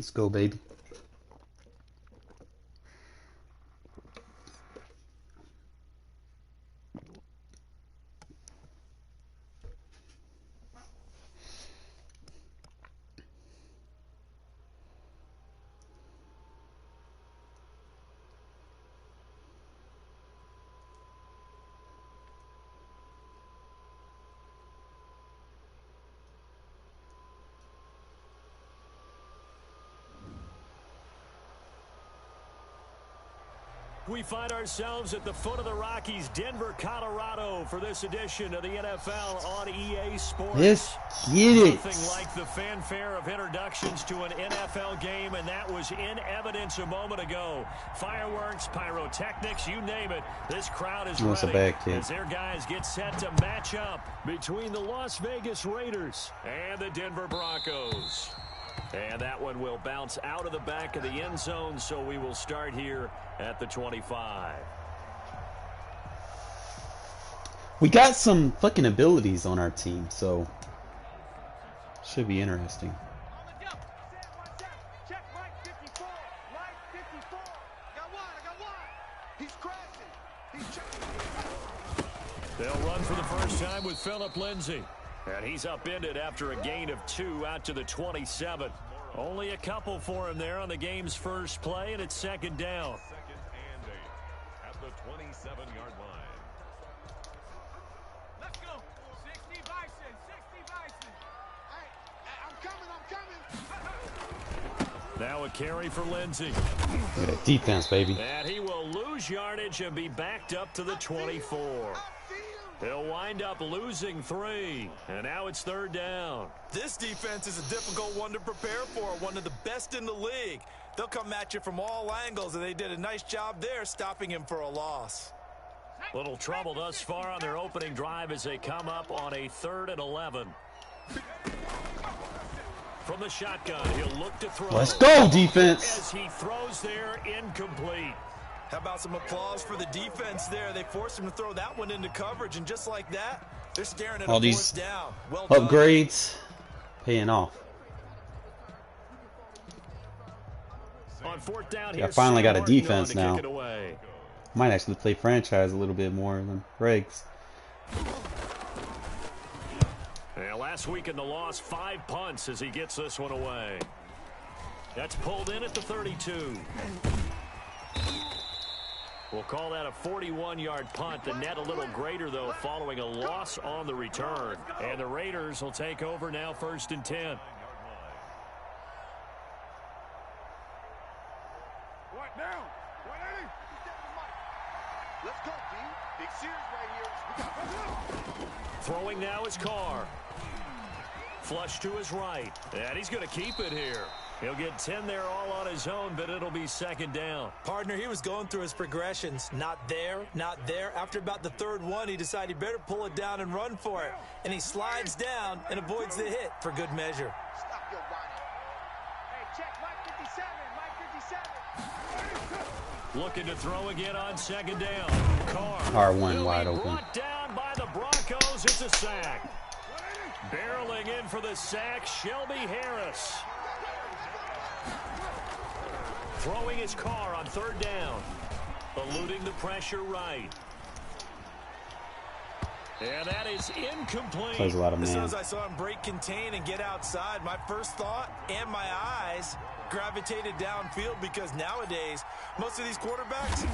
Let's go, baby. We find ourselves at the foot of the Rockies, Denver, Colorado, for this edition of the NFL on EA Sports. Let's get it. Nothing like the fanfare of introductions to an NFL game, and that was in evidence a moment ago. Fireworks, pyrotechnics, you name it. This crowd is ready as their guys get set to match up between the Las Vegas Raiders and the Denver Broncos. And that one will bounce out of the back of the end zone, so we will start here at the 25. We got some fucking abilities on our team, so should be interesting. They'll run for the first time with Phillip Lindsay. And he's upended after a gain of 2 out to the 27. Only a couple for him there on the game's first play, and it's second down. Second and 8 at the 27-yard line. Let's go. 60 Bison, 60 Bison. Hey, I'm coming. Now a carry for Lindsay. Look at that defense, baby. And he will lose yardage and be backed up to the 24. He'll wind up losing 3, and now it's third down. This defense is a difficult one to prepare for, one of the best in the league. They'll come at you from all angles, and they did a nice job there stopping him for a loss. Little trouble thus far on their opening drive as they come up on a 3rd and 11. From the shotgun, he'll look to throw. Let's go, defense. As he throws there, incomplete. How about some applause for the defense there? They forced him to throw that one into coverage, and just like that, they're staring at all a these fourth down. Well upgrades paying off. On 4th down, I finally got a defense now. Might actually play franchise a little bit more than Regs. Yeah, last week in the loss, 5 punts as he gets this one away. That's pulled in at the 32. We'll call that a 41-yard punt. The net a little greater, though, following a loss on the return. And the Raiders will take over now, 1st and 10. What now? 180. Let's go, D. Big series right here. Throwing now is Carr. Flush to his right. And he's going to keep it here. He'll get 10 there all on his own, but it'll be second down. Partner, he was going through his progressions. Not there, not there. After about the 3rd one, he decided he better pull it down and run for it. And he slides down and avoids the hit for good measure. Stop your running. Hey, check Mike 57, Mike 57. Looking to throw again on second down. Carr one wide open. Brought down by the Broncos. It's a sack. Barreling in for the sack, Shelby Harris. Throwing his Carr on 3rd down. Eluding the pressure right. And that is incomplete. Plays a lot of man. As soon as I saw him break contain and get outside, my first thought and my eyes gravitated downfield, because nowadays, most of these quarterbacks,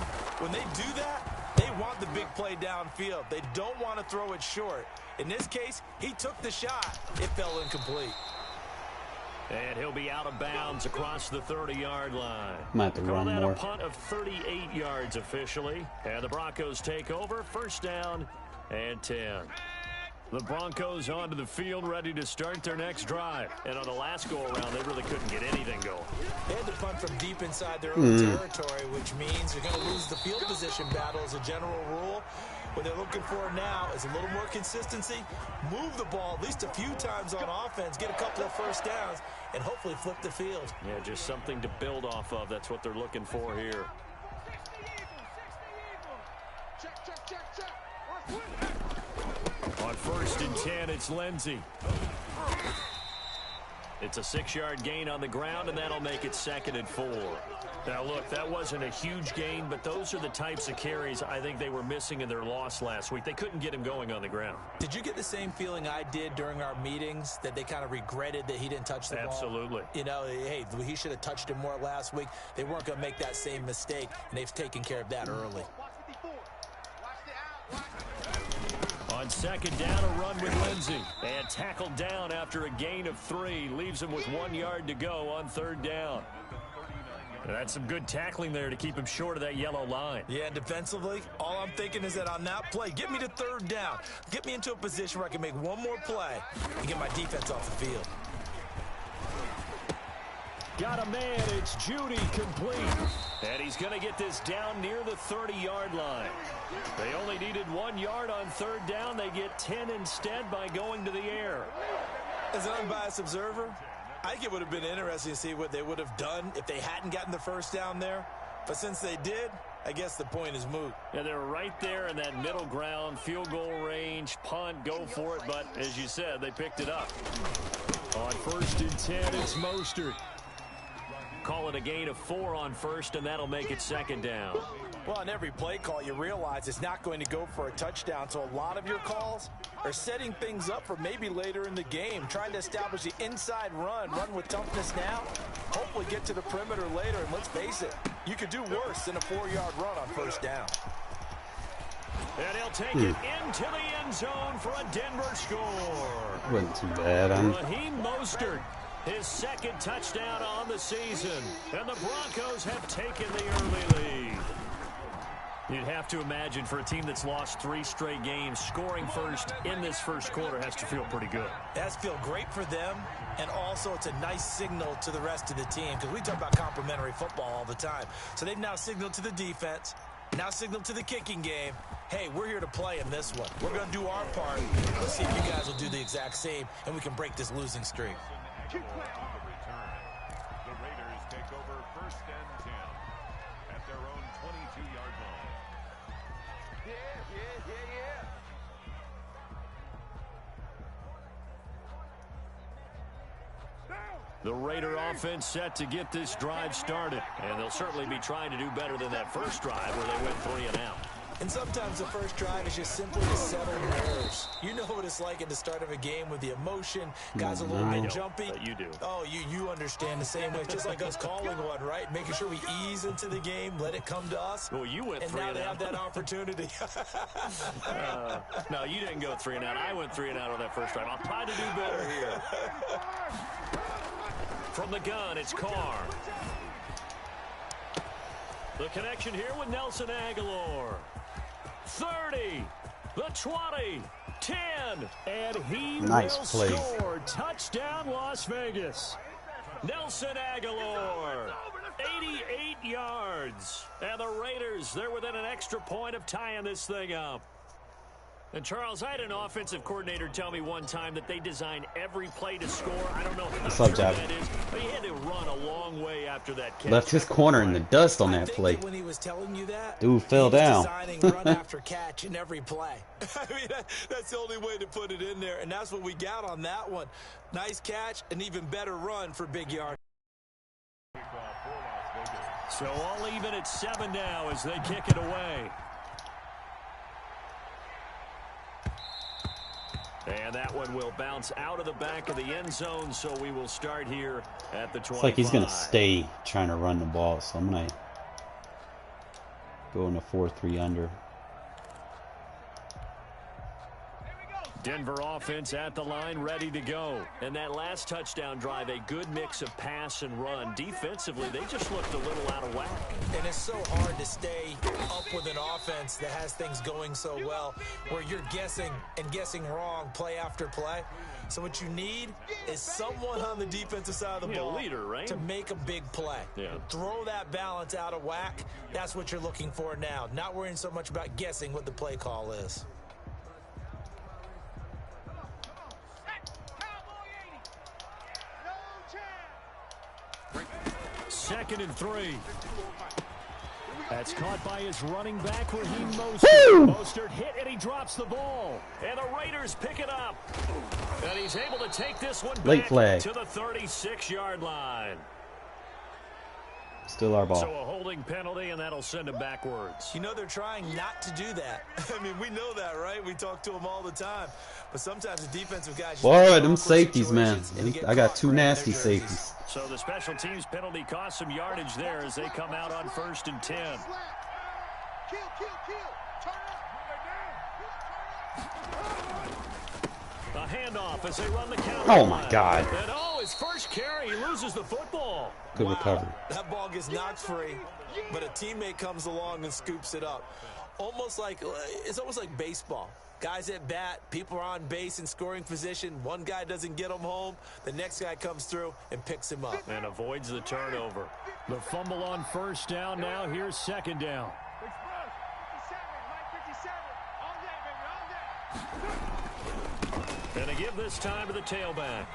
when they do that, they want the big play downfield. They don't want to throw it short. In this case, he took the shot. It fell incomplete. And he'll be out of bounds across the 30-yard line. Might have to run that more. A punt of 38 yards officially. And the Broncos take over. 1st down and 10. The Broncos onto the field, ready to start their next drive. And on the last go-around, they really couldn't get anything going. They had to punt from deep inside their own territory, which means they're going to lose the field position battle as a general rule. What they're looking for now is a little more consistency, move the ball at least a few times on offense, get a couple of first downs, and hopefully flip the field. Yeah, just something to build off of. That's what they're looking for here. 60 Eagles, 60 Eagles. Check. On 1st and 10, it's Lindsay. It's a 6-yard gain on the ground, and that'll make it 2nd and 4. Now, look, that wasn't a huge gain, but those are the types of carries I think they were missing in their loss last week. They couldn't get him going on the ground. Did you get the same feeling I did during our meetings, that they kind of regretted that he didn't touch the ball? Absolutely. You know, hey, he should have touched him more last week. They weren't going to make that same mistake, and they've taken care of that early. On 2nd down, a run with Lindsey. And tackled down after a gain of 3. Leaves him with 1 yard to go on 3rd down. That's some good tackling there to keep him short of that yellow line. Yeah, and defensively, all I'm thinking is that on that play, get me to 3rd down. Get me into a position where I can make one more play and get my defense off the field. Got a man. It's Judy, complete. And he's going to get this down near the 30-yard line. They only needed 1 yard on 3rd down. They get 10 instead by going to the air. As an unbiased observer, I think it would have been interesting to see what they would have done if they hadn't gotten the 1st down there. But since they did, I guess the point is moot. Yeah, they're right there in that middle ground, field goal range, punt, go for it. But as you said, they picked it up. On 1st and 10, it's Mostert. Call it a gain of 4 on 1st, and that'll make it 2nd down. Well, on every play call, you realize it's not going to go for a touchdown. So a lot of your calls are setting things up for maybe later in the game, trying to establish the inside run with toughness now, hopefully get to the perimeter later. And let's face it, you could do worse than a 4-yard run on 1st down. And he'll take it into the end zone for a Denver score. Wasn't too bad. Raheem Mostert, his 2nd touchdown on the season. And the Broncos have taken the early lead. You'd have to imagine for a team that's lost 3 straight games, scoring first in this 1st quarter has to feel pretty good. It has to feel great for them, and also it's a nice signal to the rest of the team, because we talk about complementary football all the time. So they've now signaled to the defense, now signaled to the kicking game, hey, we're here to play in this one. We're going to do our part. Let's see if you guys will do the exact same, and we can break this losing streak. The Raiders take over 1st and 10 at their own 22-yard line. The Raider offense set to get this drive started. And they'll certainly be trying to do better than that first drive where they went 3 and out. And sometimes the first drive is just simply to settle nerves. You know what it's like at the start of a game with the emotion. Guys a little bit jumpy. But you do. Oh, you understand the same way. It's just like us calling one, right? Making sure we ease into the game, let it come to us. Well, you went 3 and out. And now they have that opportunity. No, you didn't go 3 and out. I went 3 and out on that first drive. I'll try to do better here. From the gun, it's Carr. The connection here with Nelson Aguilar. 30, the 20, 10, and he will score. Touchdown, Las Vegas. Nelson Aguilar, 88 yards. And the Raiders, they're within an extra point of tying this thing up. And, Charles, I had an offensive coordinator tell me one time that they design every play to score. I don't know how true that is, but he had to run a long way after that catch. Left his corner in the dust on that play. When he was telling you that, dude fell down. Designing run after catch in every play. I mean, that's the only way to put it in there, and that's what we got on that one. Nice catch, an even better run for big yard. So all even at 7 now as they kick it away. And that one will bounce out of the back of the end zone, so we will start here at the 25. It's like he's going to stay trying to run the ball, so I'm going to go in a 4-3 under. Denver offense at the line, ready to go. And that last touchdown drive, a good mix of pass and run. Defensively, they just looked a little out of whack. And it's so hard to stay up with an offense that has things going so well, where you're guessing and guessing wrong play after play. So what you need is someone on the defensive side of the ball, leader, right? to make a big play. Yeah. Throw that balance out of whack. That's what you're looking for now. Not worrying so much about guessing what the play call is. Second and 3. That's caught by his running back, Raheem Mostert. Mostert hit, and he drops the ball. And the Raiders pick it up. And he's able to take this one back to the 36-yard line. Still our ball. So a holding penalty, and that'll send him backwards. You know they're trying not to do that. I mean, we know that, right? We talk to them all the time. But sometimes the defensive guys... Boy, them safeties, man. I got two nasty safeties. So the special teams penalty cost some yardage there as they come out on 1st and 10. Kill. Turn up. A handoff as they run the counter. Oh, my God. And his first carry, he loses the football. Good recovery. That ball gets knocked free, but a teammate comes along and scoops it up. It's almost like baseball. Guys at bat, people are on base in scoring position. One guy doesn't get him home. The next guy comes through and picks him up. And avoids the turnover. The fumble on 1st down. Now here's 2nd down. 57, all day, baby, all day. And they give this time to the tailback.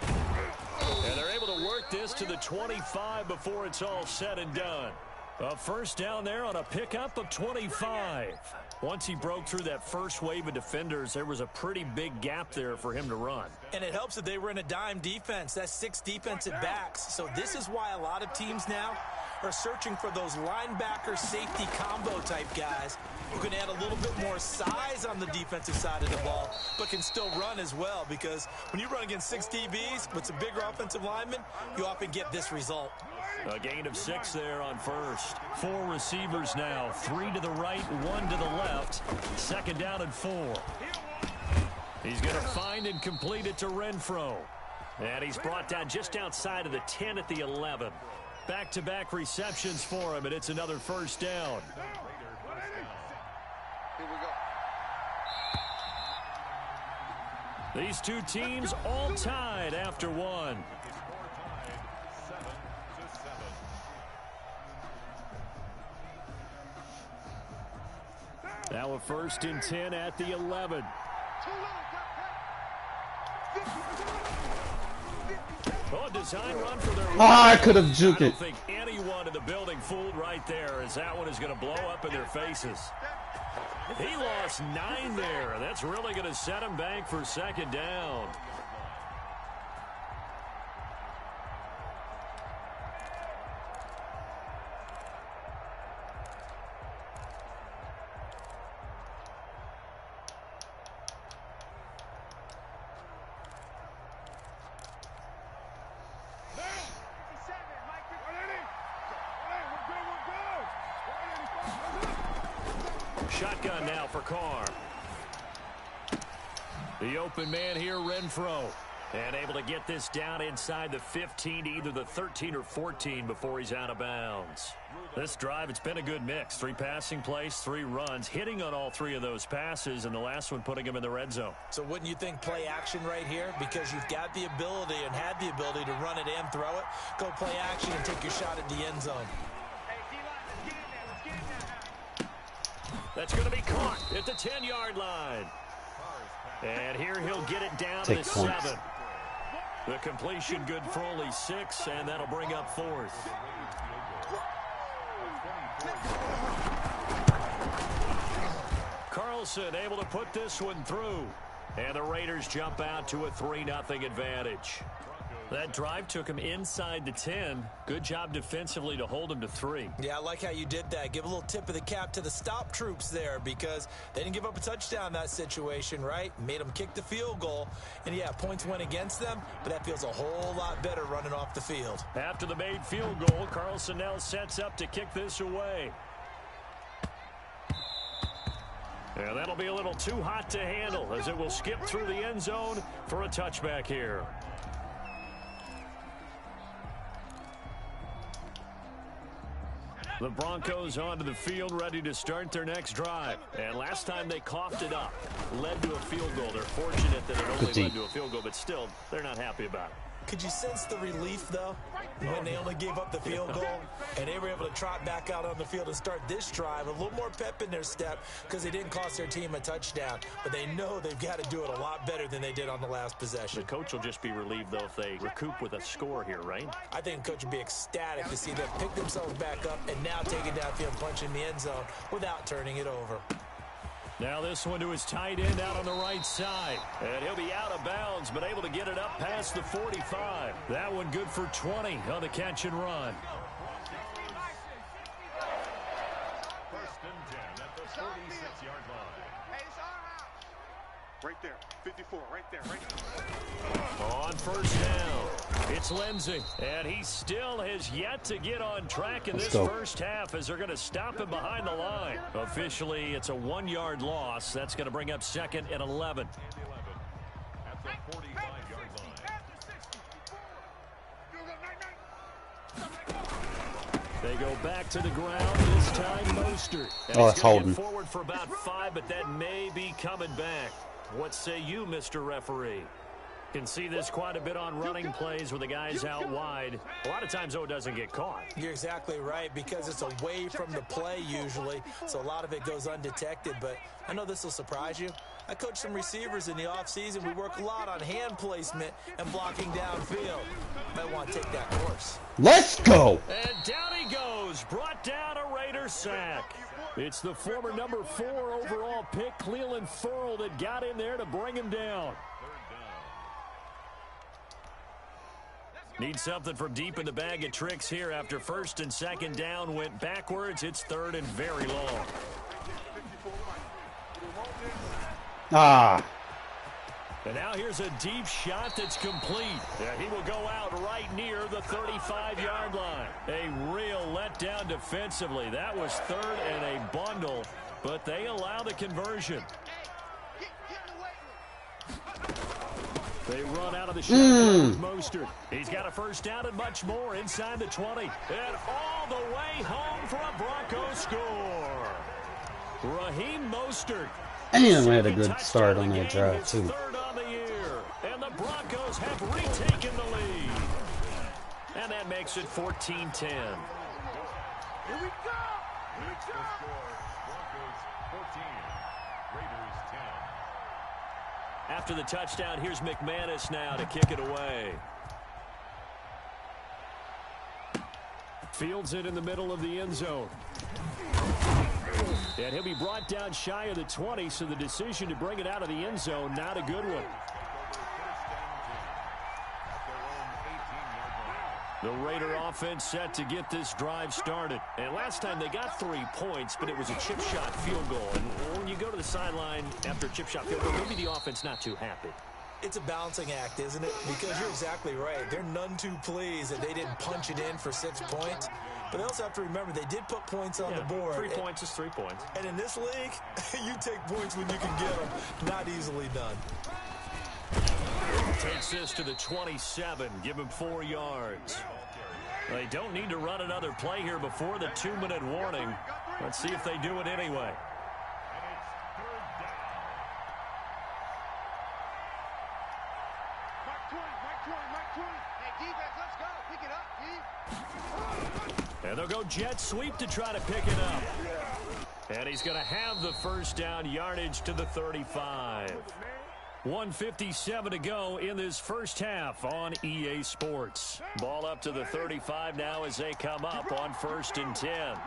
And they're able to work this to the 25 before it's all said and done. A 1st down there on a pickup of 25. Once he broke through that first wave of defenders, there was a pretty big gap there for him to run. And it helps that they were in a dime defense. That's 6 defensive backs. So this is why a lot of teams now are searching for those linebacker safety combo type guys who can add a little bit more size on the defensive side of the ball, but can still run as well, because when you run against 6 DBs with some bigger offensive linemen, you often get this result. A gain of 6 there on 1st. 4 receivers now, 3 to the right, 1 to the left. 2nd down and 4. He's going to find and complete it to Renfro. And he's brought down just outside of the 10 at the 11. Back-to-back receptions for him, and it's another 1st down. These two teams all tied after 1. Now a 1st and 10 at the 11. Oh, a design run for their... I could have juked it. I don't think anyone in the building fooled right there, as that one is going to blow up in their faces. He lost 9 there. That's really going to set him back for 2nd down. Shotgun now for Carr. The open man here, Renfro. And able to get this down inside the 15 to either the 13 or 14 before he's out of bounds. This drive, it's been a good mix. 3 passing plays, 3 runs, hitting on all 3 of those passes, and the last one putting him in the red zone. So wouldn't you think play action right here? Because you've got the ability and had the ability to run it and throw it. Go play action and take your shot at the end zone. That's going to be caught at the 10-yard line. And here he'll get it down to the 7. The completion good for only 6, and that'll bring up 4th. Carlson able to put this one through. And the Raiders jump out to a 3-0 advantage. That drive took him inside the 10. Good job defensively to hold him to 3. Yeah, I like how you did that. Give a little tip of the cap to the stop troops there, because they didn't give up a touchdown in that situation, right? Made them kick the field goal. And, yeah, points went against them, but that feels a whole lot better running off the field. After the made field goal, Carlson now sets up to kick this away. And that'll be a little too hot to handle, as it will skip through the end zone for a touchback here. The Broncos onto the field, ready to start their next drive. And last time they coughed it up, led to a field goal. They're fortunate that it only led to a field goal, but still, they're not happy about it. Could you sense the relief, though, when they only gave up the field goal and they were able to trot back out on the field and start this drive? A little more pep in their step because they didn't cost their team a touchdown, but they know they've got to do it a lot better than they did on the last possession. The coach will just be relieved, though, if they recoup with a score here, right? I think the coach would be ecstatic to see them pick themselves back up and now take it downfield, punch in the end zone without turning it over. Now this one to his tight end out on the right side. And he'll be out of bounds, but able to get it up past the 45. That one good for 20 on the catch and run. First and 10 at the 46-yard line. Hey, it's our house. Right there. 54. Right there. Right there. On first down, it's Lindsay. And he still has yet to get on track in this first half as they're going to stop him behind the line. Officially, it's a 1-yard loss. That's going to bring up 2nd and 11. At the 45-yard line. They go back to the ground, this time Mostert. And Oh, he's it's gonna holding. get forward for about 5, but that may be coming back. What say you, Mr. Referee? Can see this quite a bit on running plays with the guys out wide. A lot of times, though, it doesn't get caught. You're exactly right because it's away from the play usually, so a lot of it goes undetected. But I know this will surprise you. I coach some receivers in the offseason. We work a lot on hand placement and blocking downfield. Might want to take that course. Let's go. And down he goes, brought down a Raider sack. It's the former number 4 overall pick, Cleveland Furl, that got in there to bring him down. Need something from deep in the bag of tricks here after 1st and 2nd down went backwards. It's 3rd and very long. Ah. And now here's a deep shot that's complete. Yeah, he will go out right near the 35-yard line. A real letdown defensively. That was 3rd and a bundle, but they allow the conversion. They run out of the shotgun with Mostert. He's got a first down and much more inside the 20. And all the way home for a Broncos score. Raheem Mostert. Damn, we had a good start on that drive, too. 3rd on the year. And the Broncos have retaken the lead. And that makes it 14-10. Here we go. Here we go. Broncos 14, Raiders 10. After the touchdown, here's McManus now to kick it away. Fields it in the middle of the end zone. And he'll be brought down shy of the 20, so the decision to bring it out of the end zone, not a good one. The Raider offense set to get this drive started. And last time they got 3 points, but it was a chip shot field goal. And when you go to the sideline after a chip shot field goal, maybe the offense not too happy. It's a balancing act, isn't it? Because you're exactly right. They're none too pleased that they didn't punch it in for 6 points. But they also have to remember they did put points on the board. 3 points is 3 points. And in this league, you take points when you can get them. Not easily done. Takes this to the 27. Give him 4 yards. They don't need to run another play here before the 2-minute warning. Let's see if they do it anyway. And they'll go jet sweep to try to pick it up. And he's going to have the first down, yardage to the 35. 1:57 to go in this first half on EA Sports. Ball up to the 35 now as they come up on 1st and 10.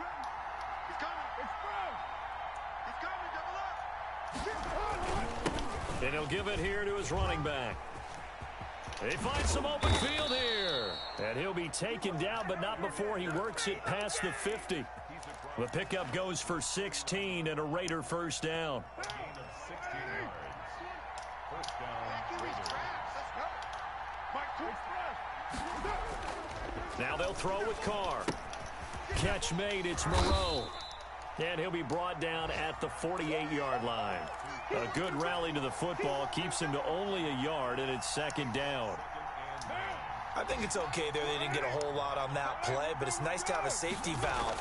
And he'll give it here to his running back. They find some open field here. And he'll be taken down, but not before he works it past the 50. The pickup goes for 16 and a Raider first down. Now they'll throw with Carr. Catch made, it's Moreau. And he'll be brought down at the 48-yard line. A good rally to the football keeps him to only a yard, and it's 2nd down. I think it's okay there. They didn't get a whole lot on that play, but it's nice to have a safety valve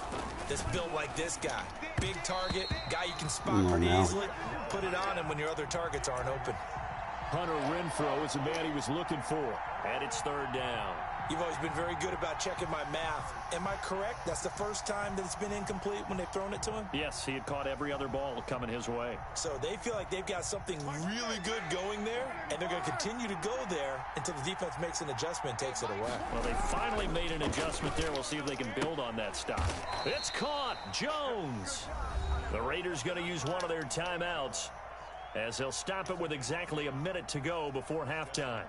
that's built like this guy. Big target, guy you can spot pretty easily. Put it on him when your other targets aren't open. Hunter Renfrow is the man he was looking for. And it's third down. You've always been very good about checking my math. Am I correct? That's the first time that it's been incomplete when they've thrown it to him? Yes, he had caught every other ball coming his way. So they feel like they've got something really good going there, and they're going to continue to go there until the defense makes an adjustment and takes it away. Well, they finally made an adjustment there. We'll see if they can build on that stop. It's caught. Jones. The Raiders going to use one of their timeouts as they'll stop it with exactly a minute to go before halftime.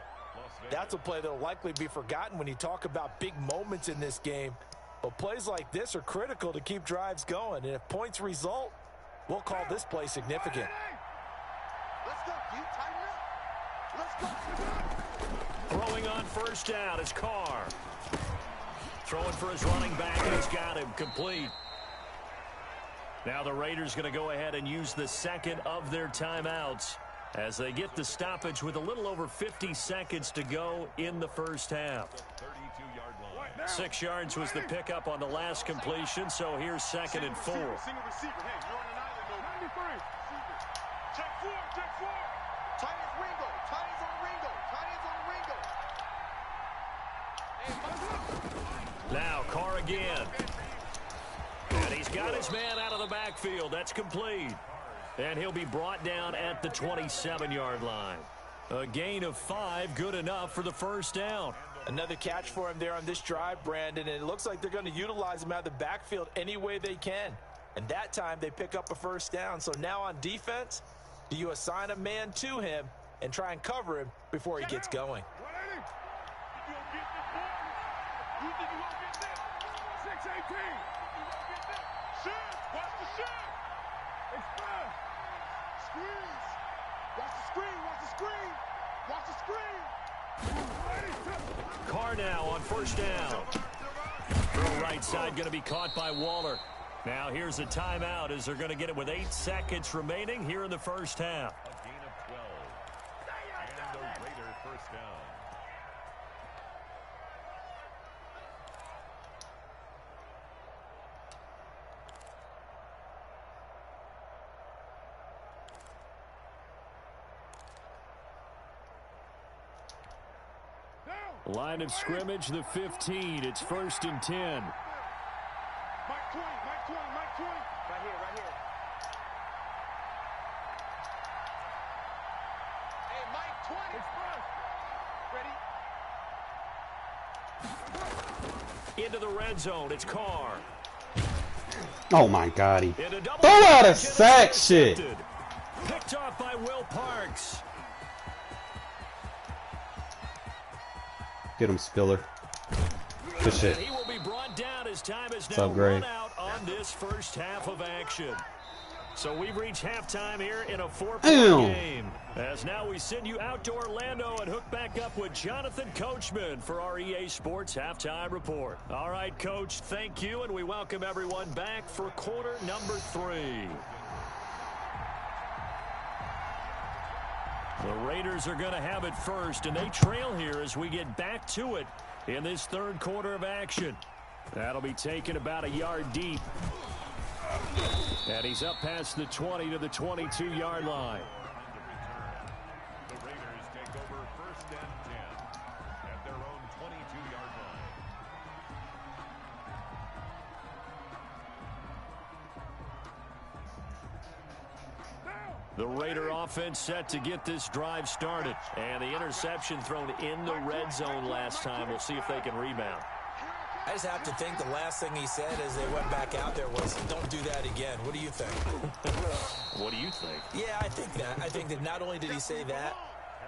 That's a play that will likely be forgotten when you talk about big moments in this game. But plays like this are critical to keep drives going. And if points result, we'll call this play significant. Let's go, Q. Tighten up. Let's go. Throwing on first down is Carr. Throwing for his running back, and he's got him complete. Now the Raiders going to go ahead and use the second of their timeouts as they get the stoppage with a little over 50 seconds to go in the first half. 32-yard line. 6 yards was the pickup on the last completion, so here's second and 4. Single receiver. Hey, you're on an island, no. 93. Check 4, check 4. Tight ends Ringo. Tight ends on Ringo. Tight ends on Ringo. Hey, Now Carr again. And he's got his man out of the backfield. That's complete. And he'll be brought down at the 27-yard line. A gain of 5, good enough for the first down. Another catch for him there on this drive, Brandon, and it looks like they're going to utilize him out of the backfield any way they can. And that time they pick up a first down. So now on defense, do you assign a man to him and try and cover him before he gets going? Watch the shot. Express. Squeeze. Watch the screen. Watch the screen. Watch the screen. Carr now on first down. Throw right side going to be caught by Waller. Now here's a timeout as they're going to get it with 8 seconds remaining here in the first half. A gain of 12. And the Raider first down. Line of scrimmage, the 15. It's 1st and 10. Mike 20. Mike 20. Mike 20. Right here. Right here. Hey, Mike 20. Ready? Into the red zone. It's Carr. Oh my God, he throw out a sack shit. Picked off by Will Parks. Get him, Spiller. Good shit. And he will be brought down as time is What's now up, Gray? run out on this first half of action. So we've reached halftime here in a 4-point game. As now we send you out to Orlando and hook back up with Jonathan Coachman for our EA Sports Halftime Report. All right, Coach, thank you, and we welcome everyone back for quarter number 3. The Raiders are going to have it first, and they trail here as we get back to it in this third quarter of action. That'll be taken about a yard deep. And he's up past the 20 to the 22-yard line. The Raiders take over 1st and 10 at their own 22-yard line. The Raider offense set to get this drive started. And the interception thrown in the red zone last time. We'll see if they can rebound. I just have to think the last thing he said as they went back out there was, don't do that again. What do you think? What do you think? Yeah, I think that. I think that not only did he say that,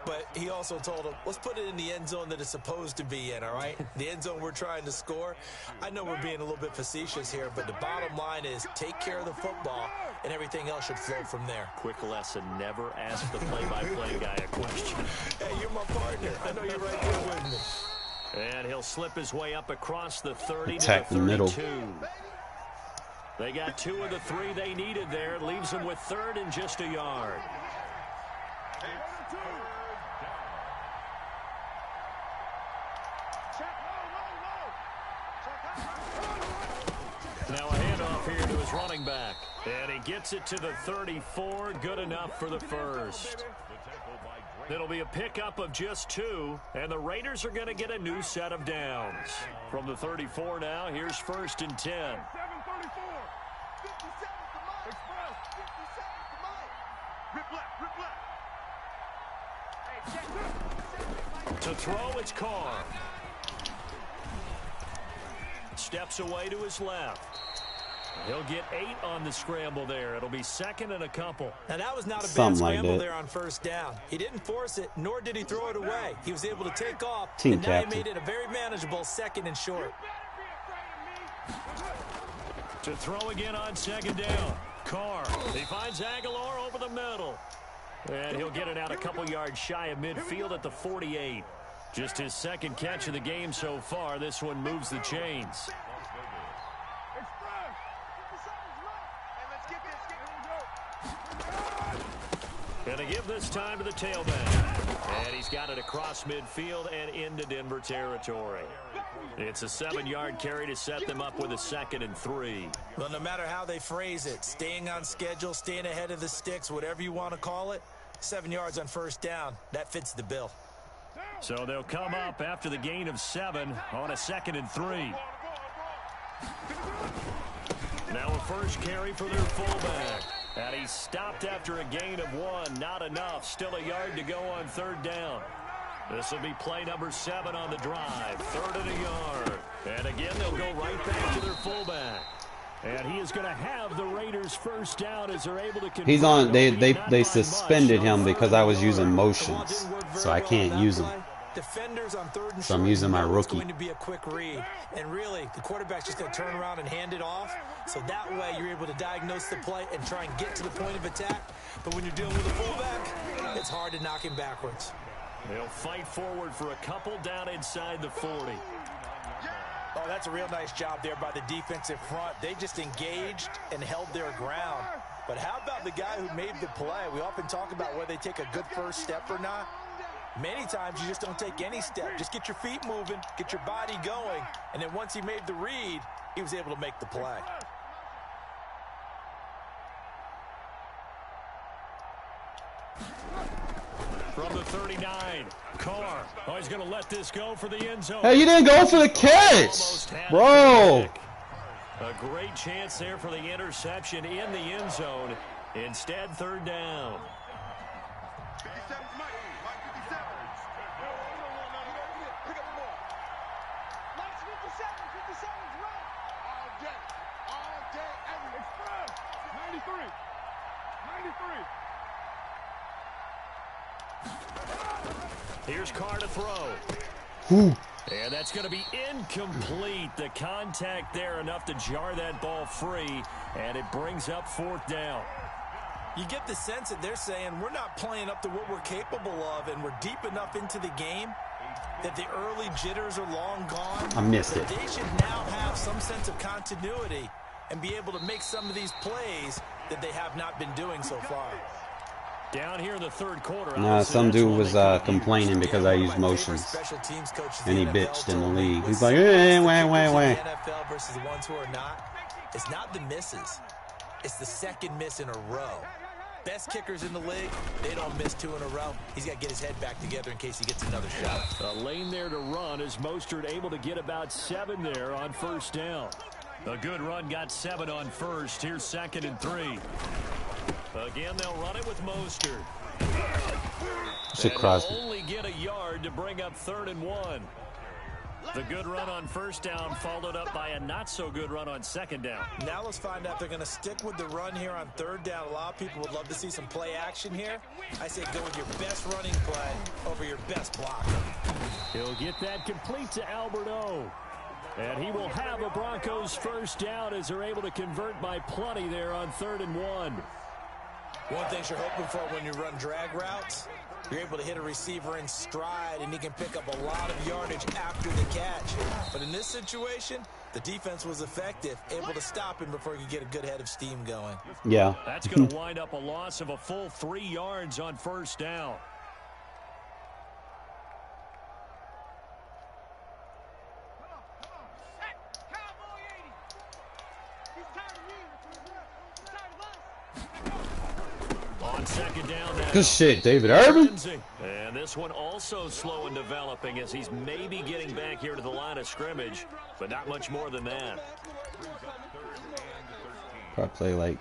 but he also told him, let's put it in the end zone that it's supposed to be in, all right? The end zone we're trying to score. I know we're being a little bit facetious here, but the bottom line is take care of the football, and everything else should flow from there. Quick lesson, never ask the play-by-play guy a question. Hey, you're my partner. I know you're right there with me. And he'll slip his way up across the 30 Attack to the the middle. 32. They got 2 of the 3 they needed there. It leaves them with 3rd and just a yard. Now a handoff here to his running back. And he gets it to the 34. Good enough for the first. The tackle by It'll be a pickup of just 2, and the Raiders are going to get a new set of downs. From the 34 now, here's 1st and 10. 7:34. 57 to Mike. Express. 57 to Mike. Rip left. Rip left. Hey, check. To throw, it's Carr. Steps away to his left. He'll get 8 on the scramble there. It'll be 2nd and a couple. Now, that was not a bad Something like scramble that. there on 1st down. He didn't force it, nor did he throw it away. He was able to take off, Team and now captain. he made it a very manageable 2nd and short. To throw again on 2nd down. Carr. He finds Aguilar over the middle. And he'll get it out a couple yards shy of midfield at the 48. Just his 2nd catch of the game so far. This one moves the chains. Going to give this time to the tailback. And he's got it across midfield and into Denver territory. It's a 7-yard carry to set them up with a 2nd and 3. Well, no matter how they phrase it, staying on schedule, staying ahead of the sticks, whatever you want to call it, 7 yards on 1st down, that fits the bill. So they'll come up after the gain of 7 on a 2nd and 3. Now a first carry for their fullback. And he's stopped after a gain of 1. Not enough. Still a yard to go on 3rd down. This will be play number 7 on the drive. 3rd and a yard. And again, they'll go right back to their fullback. And he is going to have the Raiders' 1st down as they're able to convert. He's on. They suspended him because I was using motions, so I can't use them. Defenders on 3rd and So I'm short, using my know it's rookie. going to be a quick read. And really, the quarterback's just going to turn around and hand it off. So that way, you're able to diagnose the play and try and get to the point of attack. But when you're dealing with a fullback, it's hard to knock him backwards. They'll fight forward for a couple down inside the 40. Oh, that's a real nice job there by the defensive front. They just engaged and held their ground. But how about the guy who made the play? We often talk about whether they take a good first step or not. Many times you just don't take any step. Just get your feet moving, get your body going, and then once he made the read, he was able to make the play. From the 39, Carr. Oh, he's going to let this go for the end zone. Hey, you didn't go for the catch, bro. A great chance there for the interception in the end zone. Instead, 3rd down. 57 Mike. Mike 57. Pick up the ball. Mike's 57. 57's right. All day. All day. Every express. 93. 93. Here's Carr to throw. And that's going to be incomplete. The contact there enough to jar that ball free, and it brings up 4th down. You get the sense that they're saying we're not playing up to what we're capable of, and we're deep enough into the game that the early jitters are long gone. I missed it. They should now have some sense of continuity and be able to make some of these plays that they have not been doing so far. Down here in the 3rd quarter. Nah, some dude was complaining because I used motions, and he bitched in the league. He's like, hey, wait. NFL versus the ones who are not. It's not the misses. It's the 2nd miss in a row. Best kickers in the league, they don't miss 2 in a row. He's got to get his head back together in case he gets another shot. A lane there to run as Mostert able to get about 7 there on 1st down. A good run got 7 on 1st. Here's 2nd and 3. Again, they'll run it with Mostert. Shit, Crosby. Only get a yard to bring up 3rd and 1. The good run on 1st down followed up by a not-so-good run on 2nd down. Now let's find out if they're going to stick with the run here on 3rd down. A lot of people would love to see some play action here. I say go with your best running play over your best blocker. He'll get that complete to Albert O. And he will have a Broncos 1st down as they're able to convert by plenty there on 3rd and 1. One thing you're hoping for when you run drag routes, you're able to hit a receiver in stride, and he can pick up a lot of yardage after the catch. But in this situation, the defense was effective, able to stop him before he could get a good head of steam going. Yeah. That's going to wind up a loss of a full 3 yards on 1st down. On On second down now. Good shit, David Irvin. And this one also slow in developing as he's maybe getting back here to the line of scrimmage, but not much more than that. Probably play like.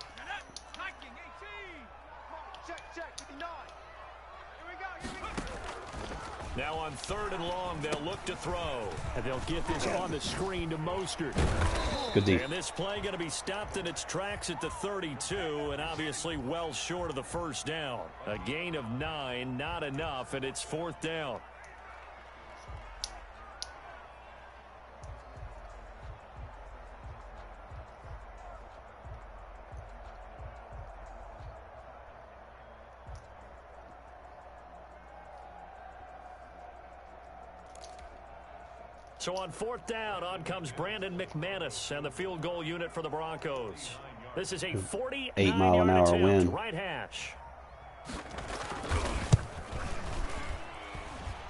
Now on 3rd and long, they'll look to throw. And they'll get this on the screen to Mostert. Good deep. And this play going to be stopped in its tracks at the 32, and obviously well short of the first down. A gain of 9, not enough, and it's 4th down. So on 4th down, on comes Brandon McManus and the field goal unit for the Broncos. This is a 48-mile-an-hour attempt, win. Right hash.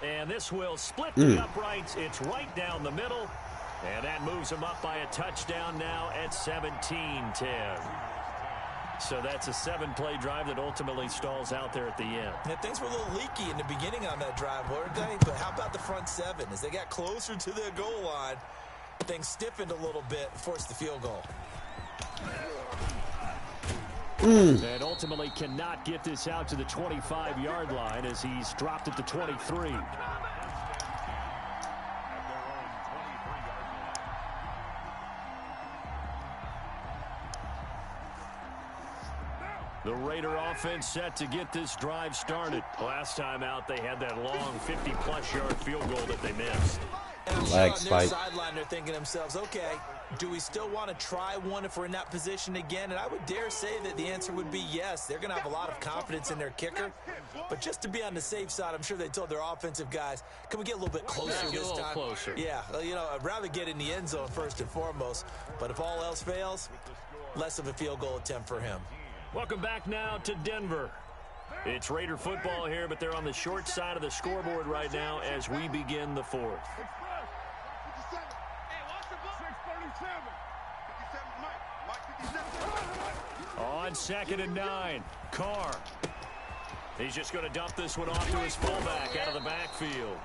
And this will split the uprights. It's right down the middle. And that moves them up by a touchdown now at 17-10. So that's a 7-play drive that ultimately stalls out there at the end. Yeah, things were a little leaky in the beginning on that drive, weren't they? But how about the front 7? As they got closer to the goal line, things stiffened a little bit, forced the field goal. And ultimately cannot get this out to the 25-yard line as he's dropped at the 23. The Raider offense set to get this drive started. Last time out, they had that long 50-plus yard field goal that they missed. And I'm Lag sure on their spike. sideline, they're thinking to themselves, okay, do we still want to try one if we're in that position again? And I would dare say that the answer would be yes. They're going to have a lot of confidence in their kicker. But just to be on the safe side, I'm sure they told their offensive guys, can we get a little bit closer this time? Closer. Yeah, well, you know, I'd rather get in the end zone first and foremost. But if all else fails, less of a field goal attempt for him. Welcome back now to Denver. It's Raider football here, but they're on the short side of the scoreboard right now as we begin the 4th. On 2nd and 9, Carr. He's just going to dump this one off to his fullback out of the backfield.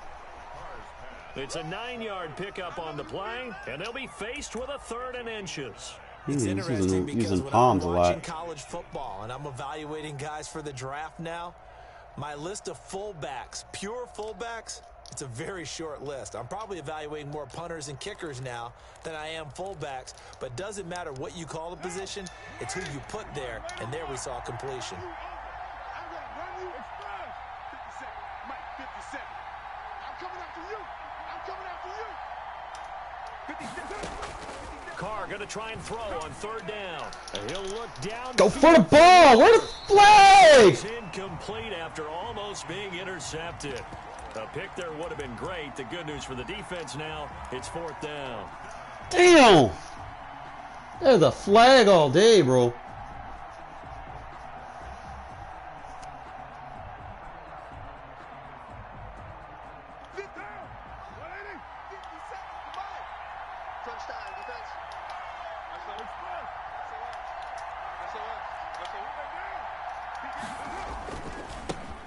It's a 9-yard pickup on the play, and they'll be faced with a 3rd and inches. It's interesting because using when palms I'm a watching lot. college football and I'm evaluating guys for the draft now, my list of fullbacks, pure fullbacks, it's a very short list. I'm probably evaluating more punters and kickers now than I am fullbacks, but it doesn't matter what you call the position, it's who you put there, and there we saw completion. Carr going to try and throw on 3rd down. He'll look down. Go for the ball. Where the flag? It's incomplete after almost being intercepted. A pick there would have been great. The good news for the defense now, it's 4th down. Damn. There's a flag all day, bro.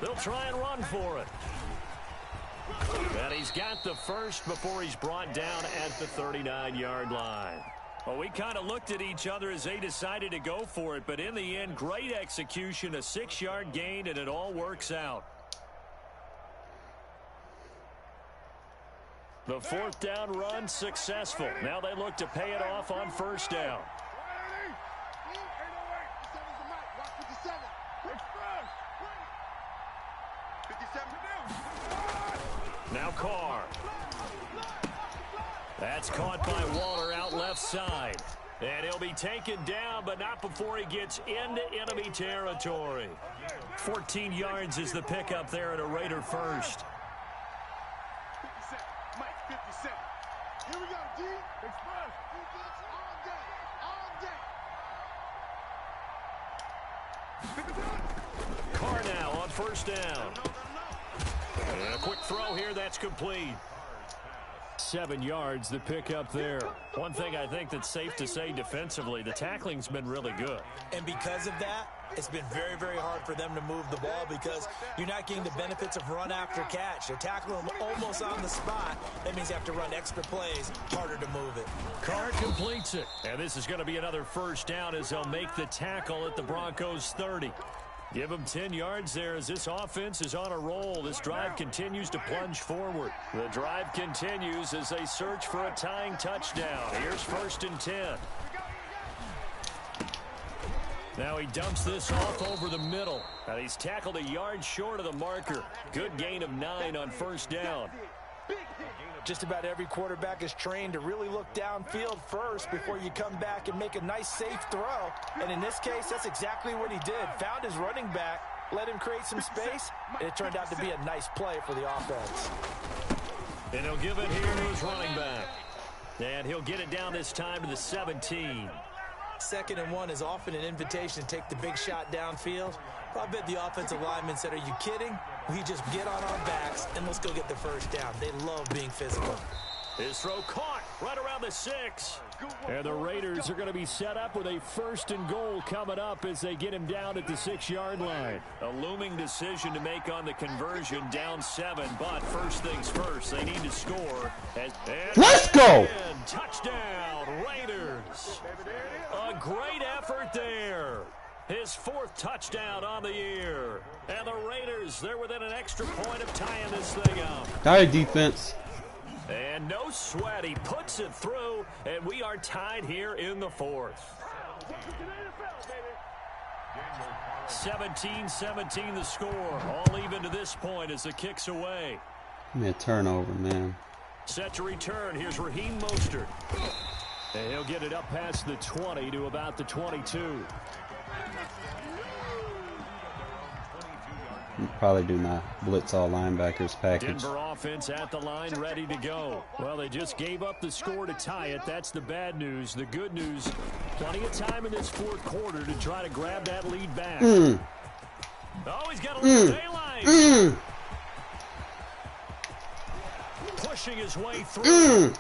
They'll try and run for it. And he's got the first before he's brought down at the 39-yard line. Well, we kind of looked at each other as they decided to go for it, but in the end, great execution, a 6-yard gain, and it all works out. The 4th down run successful. Now they look to pay it off on 1st down. Now Carr. That's caught by Waller out left side. And he'll be taken down, but not before he gets into enemy territory. 14 yards is the pickup there at a Raider first. 57. Here we go, D. Express. Defense all day. Carr now on 1st down. And a quick throw here, that's complete. 7 yards, the pickup there. One thing I think that's safe to say defensively, the tackling's been really good. And because of that, it's been very, very hard for them to move the ball because you're not getting the benefits of run after catch. They're tackling them almost on the spot. That means you have to run extra plays, harder to move it. Carr completes it. And this is going to be another first down as they'll make the tackle at the Broncos 30. Give them 10 yards there as this offense is on a roll. This drive continues to plunge forward. The drive continues as they search for a tying touchdown. Here's 1st and 10. Now he dumps this off over the middle. And he's tackled a yard short of the marker. Good gain of 9 on 1st down. Just about every quarterback is trained to really look downfield first before you come back and make a nice, safe throw. And in this case, that's exactly what he did. Found his running back, let him create some space, and it turned out to be a nice play for the offense. And he'll give it here to his running back. And he'll get it down this time to the 17. 2nd and 1 is often an invitation to take the big shot downfield. I bet the offensive lineman said, are you kidding? We just get on our backs and let's go get the first down. They love being physical. His throw caught right around the 6. And the Raiders are going to be set up with a 1st and goal coming up as they get him down at the 6-yard line. A looming decision to make on the conversion, down 7. But first things first, they need to score. Let's go! Touchdown, Raiders. A great effort there. His 4th touchdown on the year. And the Raiders, they're within an extra point of tying this thing up. All right, defense. And no sweat. He puts it through, and we are tied here in the 4th. 17-17 the score. All even to this point as the kick's away. Give me a turnover, man. Set to return. Here's Raheem Mostert. And he'll get it up past the 20 to about the 22. Probably do my blitz all linebackers package. Denver offense at the line, ready to go. Well, they just gave up the score to tie it. That's the bad news. The good news, plenty of time in this 4th quarter to try to grab that lead back. Oh, he's got a little daylight. Pushing his way through.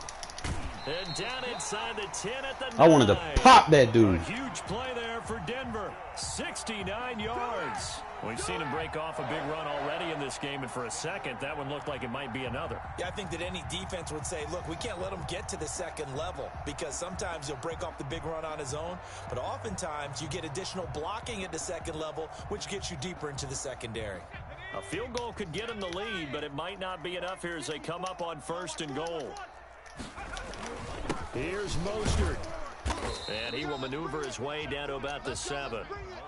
And down inside the 10 at the 9. I wanted to pop that dude. A huge play there for Denver. 69 yards. We've seen him break off a big run already in this game, and for a second, that one looked like it might be another. Yeah, I think that any defense would say, look, we can't let him get to the 2nd level because sometimes he'll break off the big run on his own, but oftentimes you get additional blocking at the 2nd level, which gets you deeper into the secondary. A field goal could get him the lead, but it might not be enough here as they come up on 1st and goal. Here's Mostert. And he will maneuver his way down to about the 7.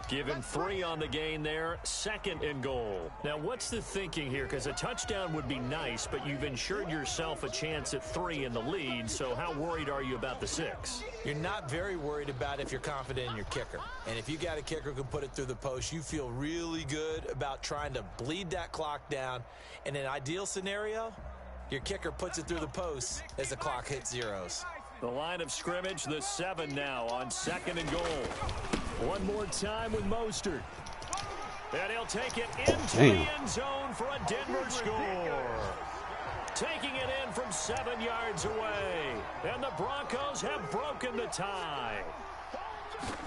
Give him 3 on the gain there. 2nd and goal. Now, what's the thinking here? Because a touchdown would be nice, but you've ensured yourself a chance at 3 in the lead. So how worried are you about the 6? You're not very worried about if you're confident in your kicker. And if you got a kicker who can put it through the post, you feel really good about trying to bleed that clock down. In an ideal scenario, your kicker puts it through the post as the clock hits zeros. The line of scrimmage, the 7 now on 2nd and goal. One more time with Mostert. And he'll take it into the end zone for a Denver score. Taking it in from 7 yards away. And the Broncos have broken the tie.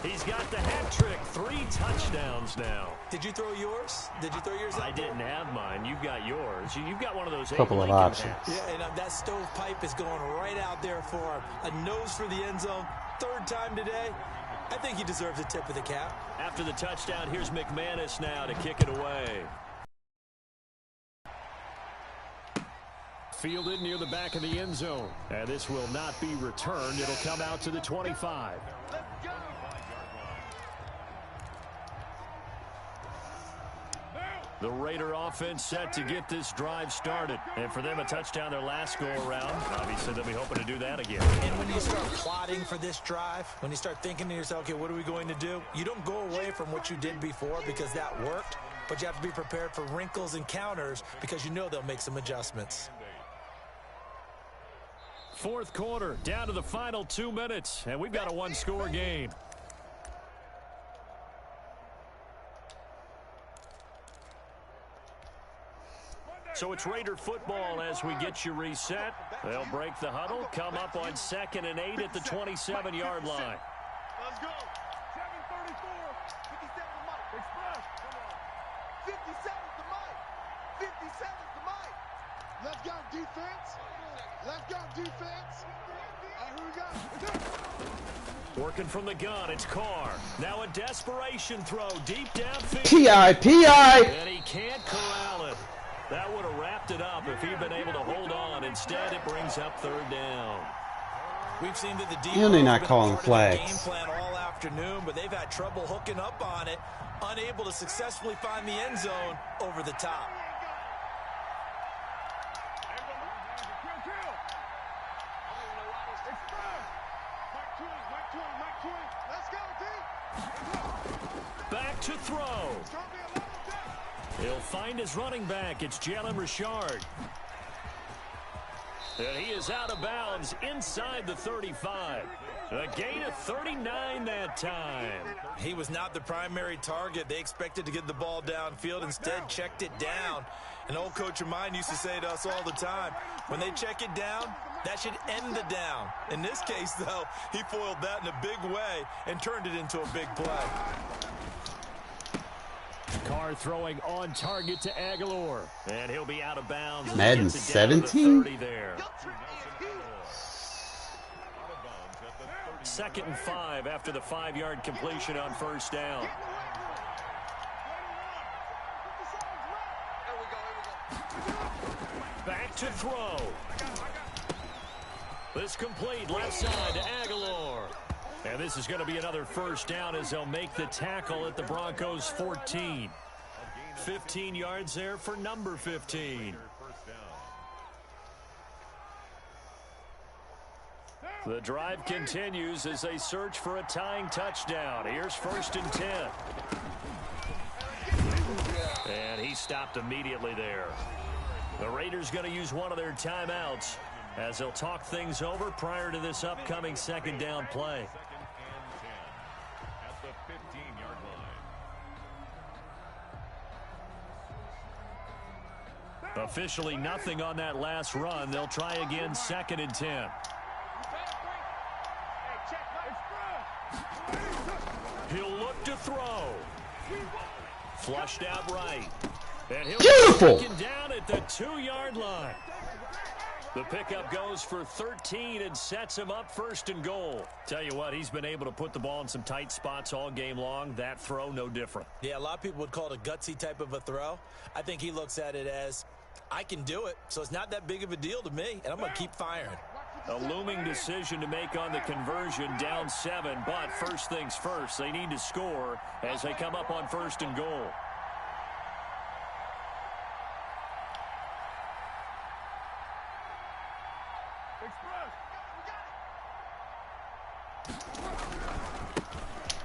He's got the hat trick. 3 touchdowns now. Did you throw yours? Did you throw yours out? I didn't have mine. You've got yours. You've got one of those. Couple of options. Yeah, and that stovepipe is going right out there for him. A nose for the end zone. 3rd time today. I think he deserves a tip of the cap. After the touchdown, here's McManus now to kick it away. Fielded near the back of the end zone. And this will not be returned. It'll come out to the 25. The Raider offense set to get this drive started. And for them, a touchdown their last go-around. Obviously, they'll be hoping to do that again. And when you start plotting for this drive, when you start thinking to yourself, okay, what are we going to do? You don't go away from what you did before because that worked. But you have to be prepared for wrinkles and counters because you know they'll make some adjustments. 4th quarter, down to the final 2 minutes. And we've got a 1-score game. So it's Raider football as we get you reset. They'll break the huddle, come up on 2nd and 8 at the 27-yard line. Let's go. 7:34. 57 the mic. Express. 57's the mic. 57's the mic. Let's go, defense. Let's go, defense. And here we go. Working from the gun, it's Carr. Now a desperation throw deep downfield. P.I. And he can't corral it. That would have wrapped it up if he'd been able to hold on. Instead, it brings up 3rd down. We've seen that the defense And they're not has been calling a part of the flags. game plan all afternoon, but they've had trouble hooking up on it, unable to successfully find the end zone over the top. Back to throw. He'll find his running back. It's Jalen Richard. And he is out of bounds inside the 35. A gain of 39 that time. He was not the primary target. They expected to get the ball downfield. Instead, checked it down. An old coach of mine used to say to us all the time, when they check it down, that should end the down. In this case, though, he foiled that in a big way and turned it into a big play. Carr throwing on target to Aguilar. And he'll be out of bounds. Madden Gets it down to the 17? 30 there. 2nd and 5 after the 5-yard completion on 1st down. Back to throw. This complete left side to Aguilar. And this is going to be another 1st down as they'll make the tackle at the Broncos 14. 15 yards there for number 15. The drive continues as they search for a tying touchdown. Here's 1st and 10. And he stopped immediately there. The Raiders going to use one of their timeouts as they'll talk things over prior to this upcoming 2nd down play. At the 15-yard line. Officially nothing on that last run. They'll try again 2nd and 10. He'll look to throw. Flushed out right. And he'll Beautiful. be taken down at the 2-yard line. The pickup goes for 13 and sets him up 1st and goal. Tell you what, he's been able to put the ball in some tight spots all game long. That throw, no different. Yeah, a lot of people would call it a gutsy type of a throw. I think he looks at it as, I can do it, so it's not that big of a deal to me, and I'm going to keep firing. A looming decision to make on the conversion, down 7, but first things first, they need to score as they come up on 1st and goal.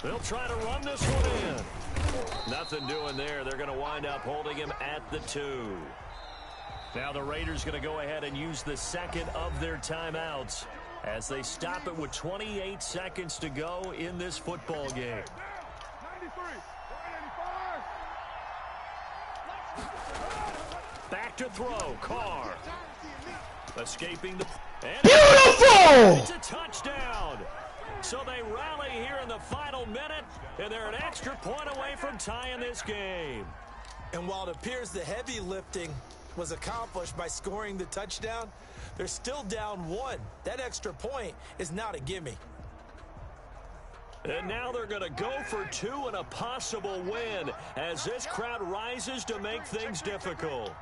They'll try to run this one in. Nothing doing there. They're going to wind up holding him at the 2. Now the Raiders going to go ahead and use the 2nd of their timeouts as they stop it with 28 seconds to go in this football game. 93. Back to throw. Carr. Escaping the... And Beautiful! it's a touchdown. So they rally here in the final minute, and they're an extra point away from tying this game. And while it appears the heavy lifting was accomplished by scoring the touchdown, they're still down 1. That extra point is not a gimme. And now they're going to go for 2 and a possible win as this crowd rises to make things difficult.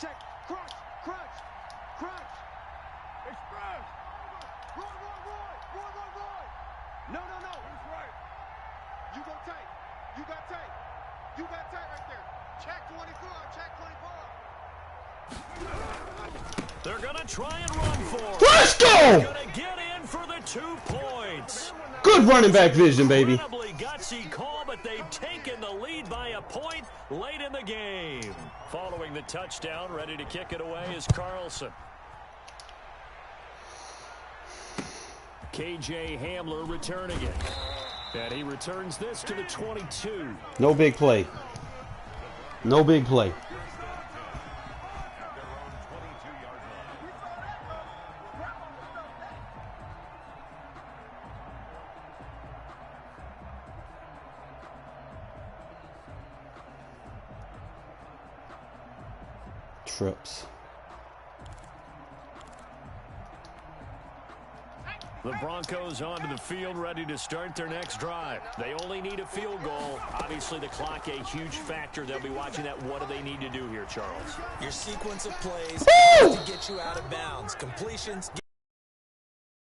Check. Crunch. Crunch. Crunch. Express. Roy. No. That's right. You go tight. You got tight. You got tight right there. Check 24. Check 24. They're going to try and run for it. Let's go! Going to get in for the 2 points. Good running back vision, baby. Incredibly gutsy call, but they've taken the lead by a point late in the game. Following the touchdown, ready to kick it away is Carlson. KJ Hamler returning it. And he returns this to the 22. No big play. No big play. trips. The Broncos onto the field, ready to start their next drive. They only need a field goal. Obviously, the clock a huge factor. They'll be watching that. What do they need to do here, Charles? Your sequence of plays has to get you out of bounds. Completions,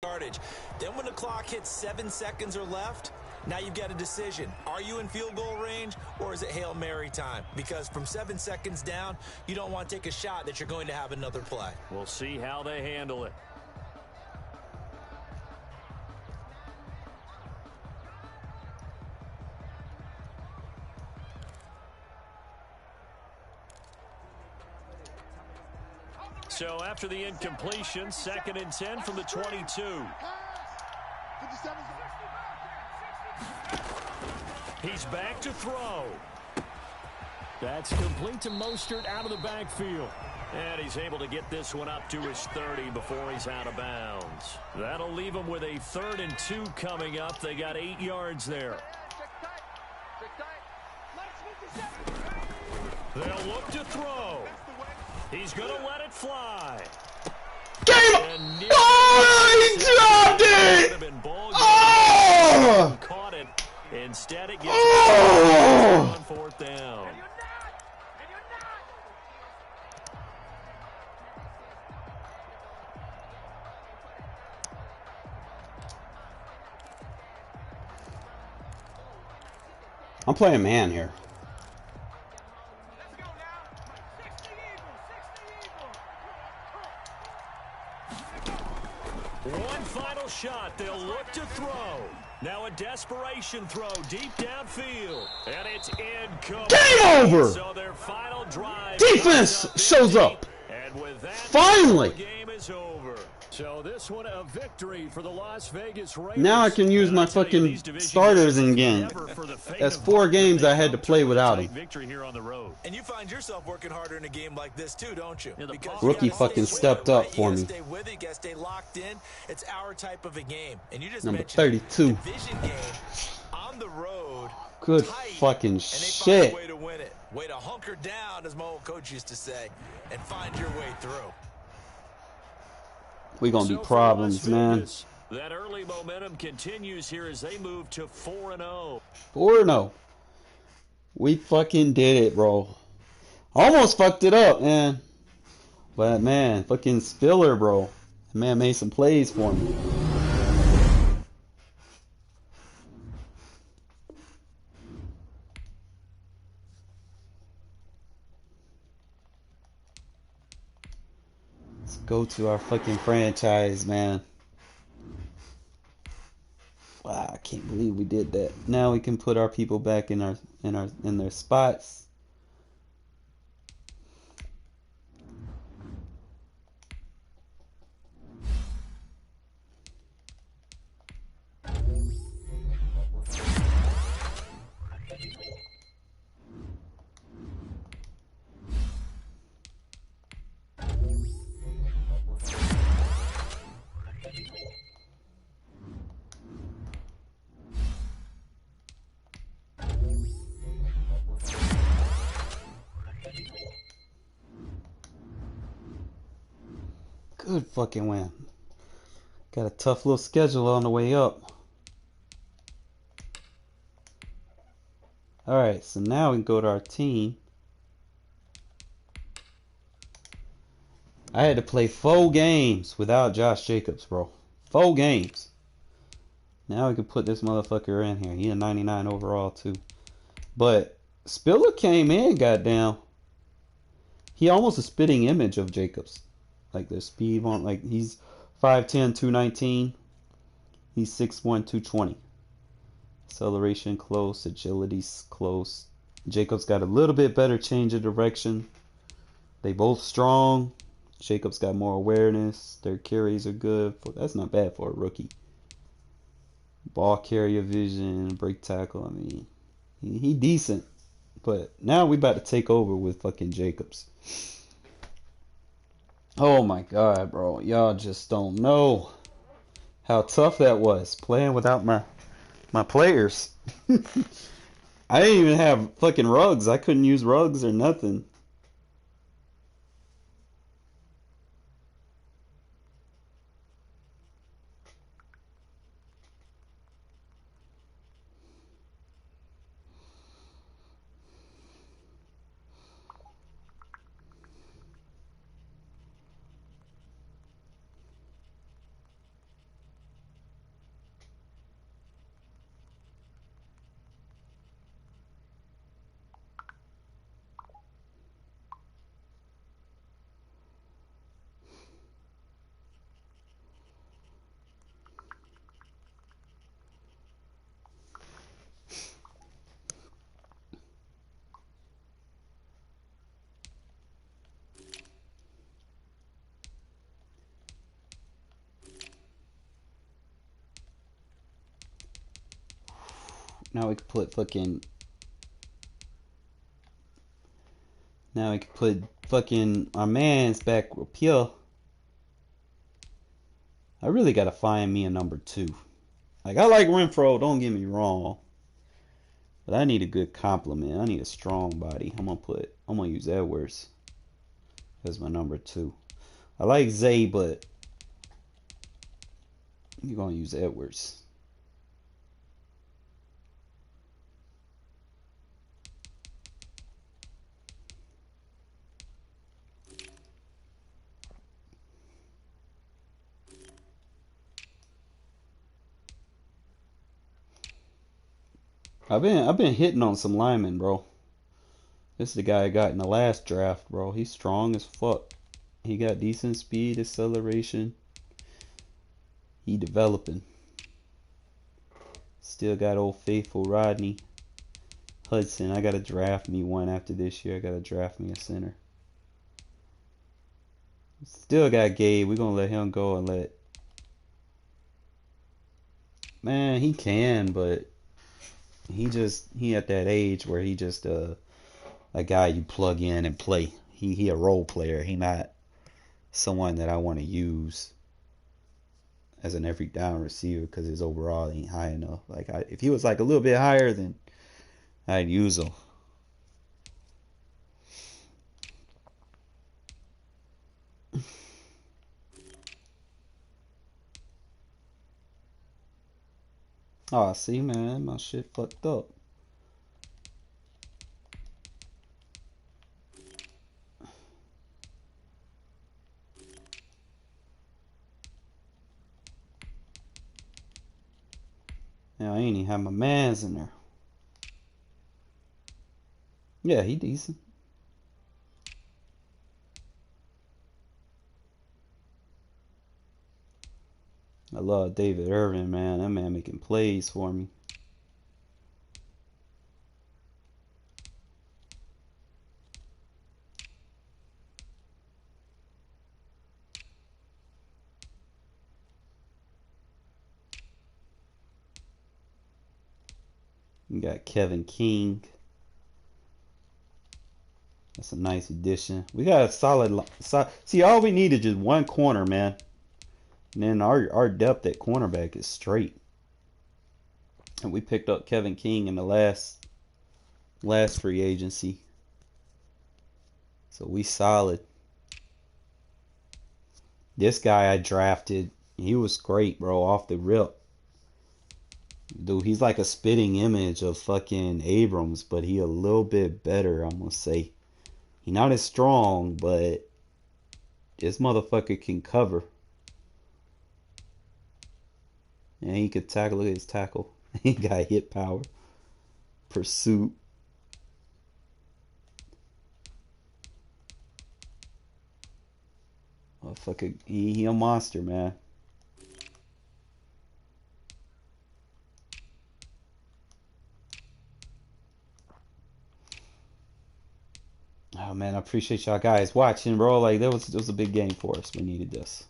yardage. Then when the clock hits 7 seconds or left, now you've got a decision. Are you in field goal range, or is it Hail Mary time? Because from 7 seconds down, you don't want to take a shot that you're going to have another play. We'll see how they handle it. So after the incompletion, 2nd and 10 from the 22. He's back to throw. That's complete to Mostert out of the backfield. And he's able to get this one up to his 30 before he's out of bounds. That'll leave him with a 3rd and 2 coming up. They got 8 yards there. They'll look to throw. He's going to let it fly. Game! Oh, he dropped it! Oh! Caught it. Instead, it gets Oh! on 4th down. I'm playing man here. One final shot. They'll look to throw. Now a desperation throw deep downfield. And it's incomplete. Game over! So their final drive. Defense shows up. And with that, Finally! the game is over. So this one a victory for the Las Vegas Raiders. Now I can use my fucking starters in game. That's 4 games I had to play without him. Victory here on the road. And you find yourself working harder in a game like this too, don't you? Because Rookie fucking stepped up for me. You gotta stay with it, you gotta stay locked in. It's our type of a game. And you just Number mentioned 32. division game on the road. Good tight, fucking and they find shit. a way to win it. Way to hunker down, as my old coach used to say, and find your way through. We gonna be So for problems, Las man. Vegas, that early momentum continues here as they move to 4-0. 4-0. We fucking did it, bro. Almost fucked it up, man. But man, fucking Spiller, bro. Man made some plays for me. Let's go to our fucking franchise, man. Wow, I can't believe we did that. Now we can put our people back in their spots. Good fucking win. Got a tough little schedule on the way up. Alright, so now we can go to our team. I had to play 4 games without Josh Jacobs, bro. 4 games. Now we can put this motherfucker in here. He a 99 overall too. But Spiller came in, goddamn. He almost a spitting image of Jacobs. Like the speed on, like he's 5'10", 219. He's 6'1", 220. Acceleration close, agility's close. Jacobs got a little bit better change of direction. They both strong. Jacobs got more awareness. Their carries are good. That's not bad for a rookie. Ball carrier vision, break tackle. I mean, he decent. But now we about to take over with fucking Jacobs. Oh my god, bro. Y'all just don't know how tough that was playing without my players. I didn't even have fucking rugs. I couldn't use rugs or nothing. Now we can put fucking. Now we can put fucking our man's back up here. I really gotta find me a number 2. Like, I like Renfro, don't get me wrong. But I need a good compliment. I need a strong body. I'm gonna use Edwards as my number 2. I like Zay, but you're gonna use Edwards. I've been hitting on some linemen, bro. This is the guy I got in the last draft, bro. He's strong as fuck. He got decent speed, acceleration. He developing. Still got old faithful Rodney Hudson. I gotta draft me one after this year. I gotta draft me a center. Still got Gabe. We're gonna let him go and let. Man, he can, but he at that age where he just a guy you plug in and play. He a role player. He not someone that I want to use as an every down receiver because his overall ain't high enough. Like if he was like a little bit higher, then I'd use him. Oh, see, man, my shit fucked up. Yeah, I ain't even have my mans in there. Yeah, he decent. I love David Irvin, man. That man making plays for me. You got Kevin King. That's a nice addition. We got a solid. See, all we need is just one corner, man. And then our depth at cornerback is straight. And we picked up Kevin King in the last free agency. So we solid. This guy I drafted, he was great, bro, off the rip. Dude, he's like a spitting image of fucking Abrams, but he a little bit better, I'm gonna say. He not as strong, but this motherfucker can cover. And he could tackle. Look at his tackle. He got hit power. Pursuit. Motherfucker, he a monster, man. Oh man, I appreciate y'all guys watching, bro. Like that was a big game for us. We needed this.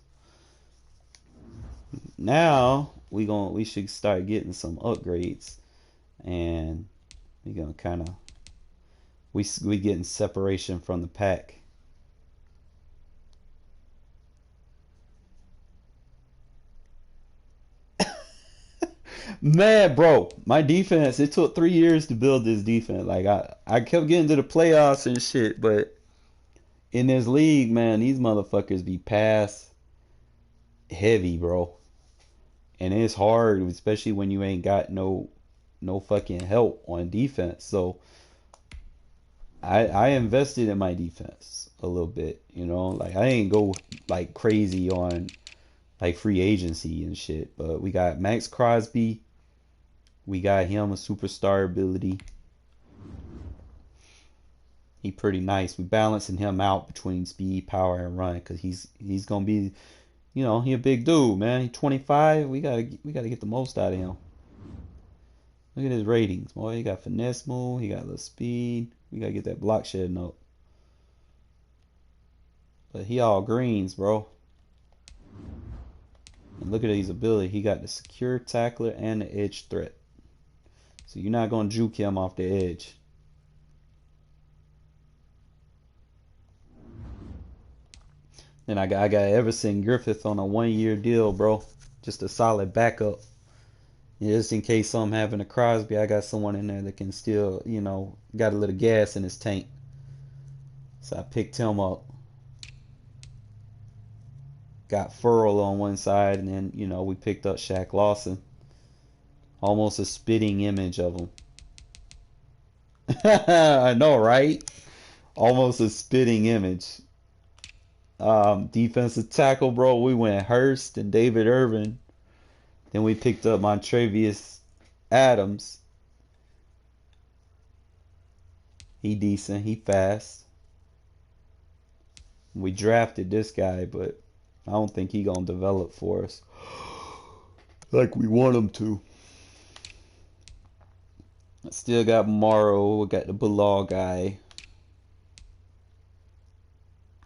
Now we should start getting some upgrades, and we gonna kind of we getting separation from the pack. Man, bro, my defense, it took 3 years to build this defense. Like I kept getting to the playoffs and shit, but in this league, man, these motherfuckers be pass heavy, bro. And it's hard, especially when you ain't got no fucking help on defense. So I invested in my defense a little bit, you know. Like I ain't go like crazy on like free agency and shit, but we got Max Crosby. We got him a superstar ability. He pretty nice. We balancing him out between speed, power, and run because he's gonna be, you know, he a big dude, man. He's 25. We gotta get the most out of him. Look at his ratings, boy. He got finesse move. He got a little speed. We gotta get that block shedding up. But he all greens, bro. And look at his ability. He got the secure tackler and the edge threat. So you're not going to juke him off the edge. Then I got Everson Griffith on a 1-year deal, bro. Just a solid backup. Just in case something happened to Crosby, I got someone in there that can still, you know, got a little gas in his tank. So I picked him up. Got Furl on one side, and then, you know, we picked up Shaq Lawson. Almost a spitting image of him. I know, right? Almost a spitting image. Defensive tackle, bro. We went Hurst and David Irvin. Then we picked up Montrevious Adams. He decent. He fast. We drafted this guy, but I don't think he gonna develop for us like we want him to. I still got Morrow. We got the Bilal guy.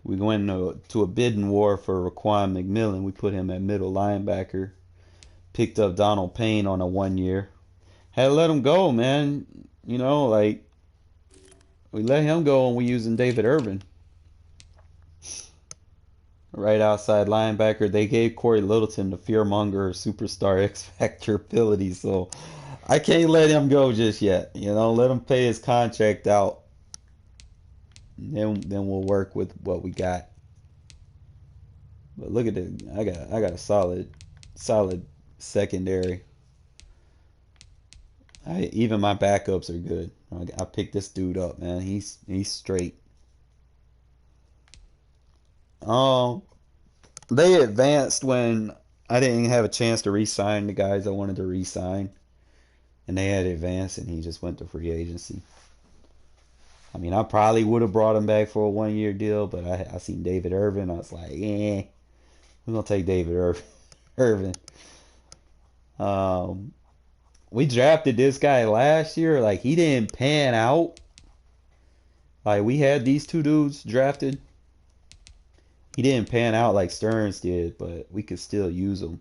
We went to a bidding war for Raquan McMillan. We put him at middle linebacker. Picked up Donald Payne on a 1-year. Had to let him go, man. You know, like, we let him go and we using David Irvin. Right outside linebacker. They gave Corey Littleton the fearmonger superstar X Factor ability, so I can't let him go just yet. You know, let him pay his contract out. Then we'll work with what we got. But look at it. I got a solid secondary. Even my backups are good. I picked this dude up, man. He's straight. They advanced when I didn't have a chance to re-sign the guys I wanted to re-sign, and they had advanced, and he just went to free agency. I mean, I probably would have brought him back for a 1-year deal, but I seen David Irvin. I was like, we're gonna take David Irvin. We drafted this guy last year. Like, he didn't pan out. Like, we had these two dudes drafted. He didn't pan out like Stearns did, but we could still use him.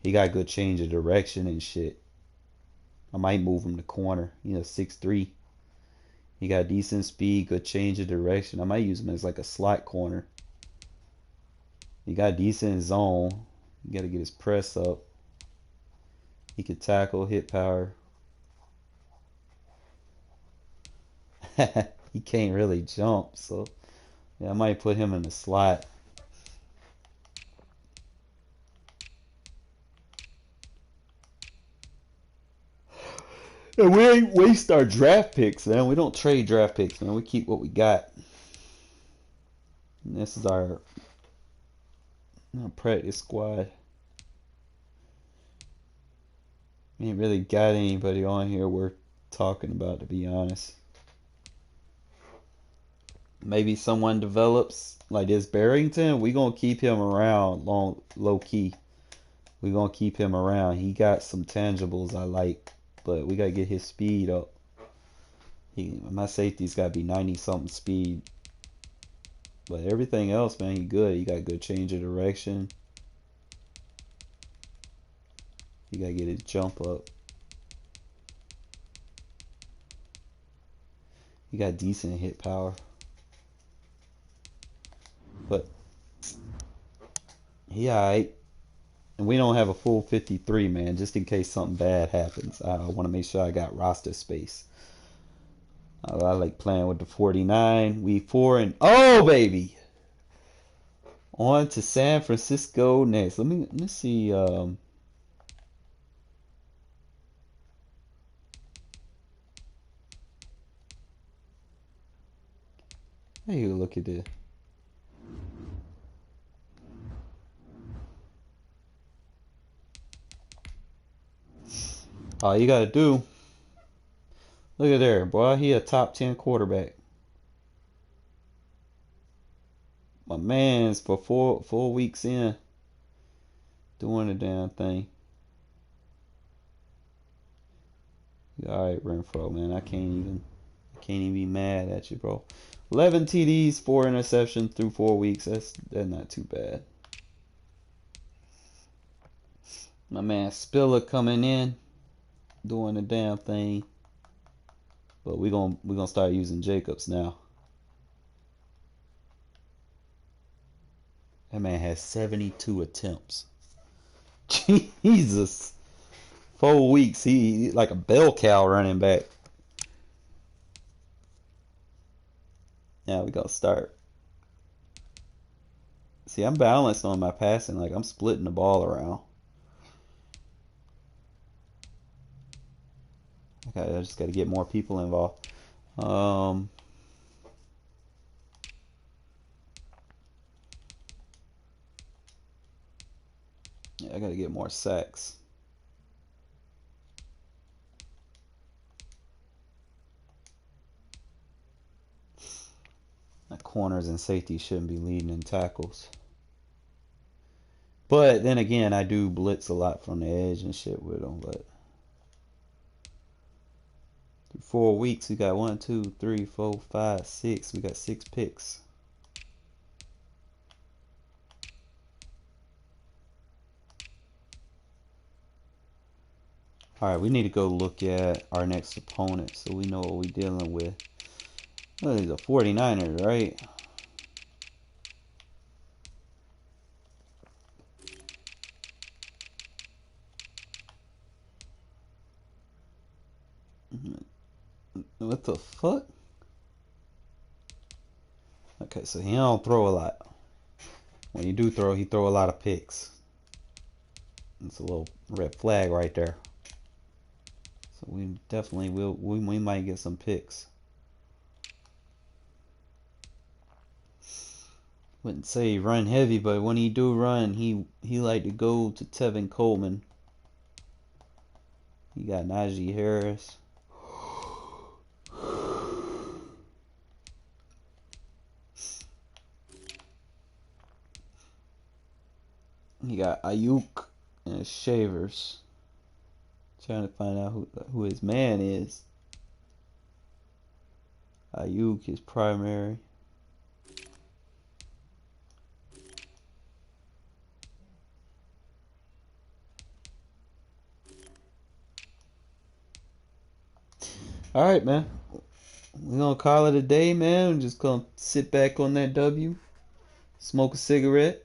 He got good change of direction and shit. I might move him to corner. 6'3". He got decent speed, good change of direction. I might use him as like a slot corner. He got decent zone. You got to get his press up. He could tackle, hit power. He can't really jump, so yeah, I might put him in the slot. And we ain't waste our draft picks, man. We don't trade draft picks, man. We keep what we got. And this is our practice squad. We ain't really got anybody on here worth talking about, to be honest. Maybe someone develops like this Barrington. We gonna keep him around low key. We gonna keep him around. He got some tangibles I like, but we gotta get his speed up. My safety's gotta be 90 something speed. But everything else, man, he good. He got good change of direction. He gotta get his jump up. He got decent hit power. But he alright. And we don't have a full 53, man, just in case something bad happens. I want to make sure I got roster space. I like playing with the 49. We 4-0, baby. On to San Francisco next. Let me see. Hey, look at this. All you gotta do, look at there, boy. He a top 10 quarterback. My man's for four weeks in, doing the damn thing. All right, Renfro, man. I can't even be mad at you, bro. 11 TDs, 4 interceptions through 4 weeks. That's not too bad. My man Spiller coming in. doing the damn thing. But we're gonna start using Jacobs now. That man has 72 attempts. Jesus. 4 weeks. He like a bell cow running back. Now we gonna start. See, I'm balanced on my passing. Like, I'm splitting the ball around. Okay, I just got to get more people involved. Yeah, I got to get more sacks. My corners and safety shouldn't be leading in tackles. But then again, I do blitz a lot from the edge and shit with them. But 4 weeks, we got 1, 2, 3, 4, 5, 6. We got 6 picks. Alright, we need to go look at our next opponent so we know what we're dealing with. Well, he's a 49er, right? What the fuck? Okay, so he don't throw a lot. When he do throw, he throw a lot of picks. It's a little red flag right there. So we definitely will. We might get some picks. Wouldn't say run heavy, but when he do run, he like to go to Tevin Coleman. He got Najee Harris. He got Ayuk and Shavers. Trying to find out who his man is. Ayuk is primary. All right, man. We're gonna call it a day, man. We're just gonna sit back on that W, smoke a cigarette,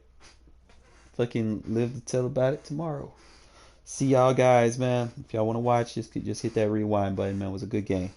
fucking live to tell about it tomorrow. See y'all guys, man. If y'all want to watch, just hit that rewind button, man. It was a good game.